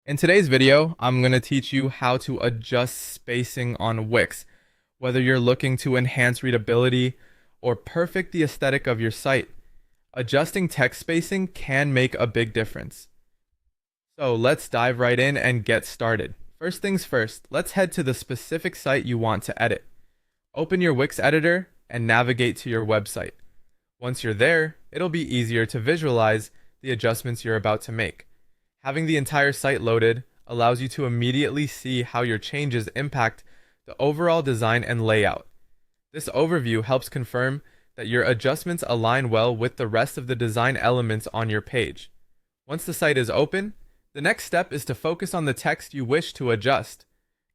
In today's video, I'm going to teach you how to adjust spacing on Wix, whether you're looking to enhance readability or perfect the aesthetic of your site. Adjusting text spacing can make a big difference. So let's dive right in and get started. First things first, let's head to the specific site you want to edit. Open your Wix editor and navigate to your website. Once you're there, it'll be easier to visualize the adjustments you're about to make. Having the entire site loaded allows you to immediately see how your changes impact the overall design and layout. This overview helps confirm that your adjustments align well with the rest of the design elements on your page. Once the site is open, the next step is to focus on the text you wish to adjust.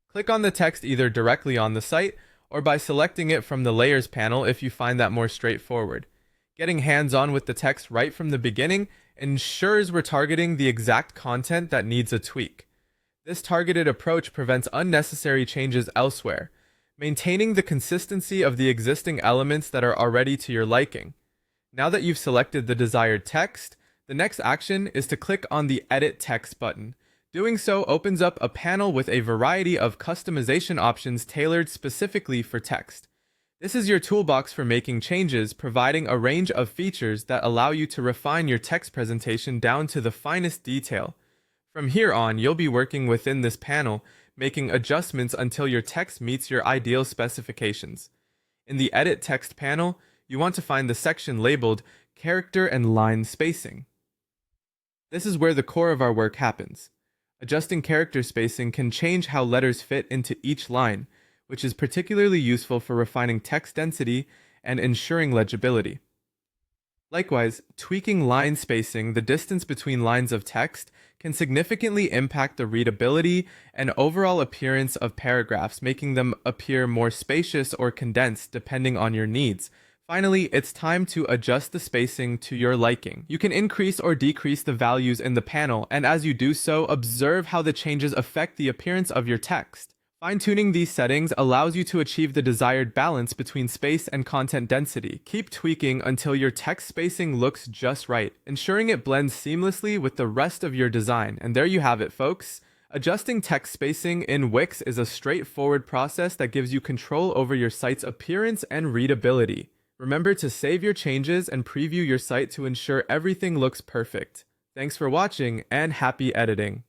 Click on the text either directly on the site or by selecting it from the Layers panel if you find that more straightforward. Getting hands-on with the text right from the beginning ensures we're targeting the exact content that needs a tweak. This targeted approach prevents unnecessary changes elsewhere, maintaining the consistency of the existing elements that are already to your liking. Now that you've selected the desired text, the next action is to click on the Edit Text button. Doing so opens up a panel with a variety of customization options tailored specifically for text. This is your toolbox for making changes, providing a range of features that allow you to refine your text presentation down to the finest detail. From here on, you'll be working within this panel, making adjustments until your text meets your ideal specifications. In the Edit Text panel, you want to find the section labeled Character and Line Spacing. This is where the core of our work happens. Adjusting character spacing can change how letters fit into each line, which is particularly useful for refining text density and ensuring legibility. Likewise, tweaking line spacing, the distance between lines of text, can significantly impact the readability and overall appearance of paragraphs, making them appear more spacious or condensed depending on your needs. Finally, it's time to adjust the spacing to your liking. You can increase or decrease the values in the panel, and as you do so, observe how the changes affect the appearance of your text. Fine-tuning these settings allows you to achieve the desired balance between space and content density. Keep tweaking until your text spacing looks just right, ensuring it blends seamlessly with the rest of your design. And there you have it, folks. Adjusting text spacing in Wix is a straightforward process that gives you control over your site's appearance and readability. Remember to save your changes and preview your site to ensure everything looks perfect. Thanks for watching and happy editing.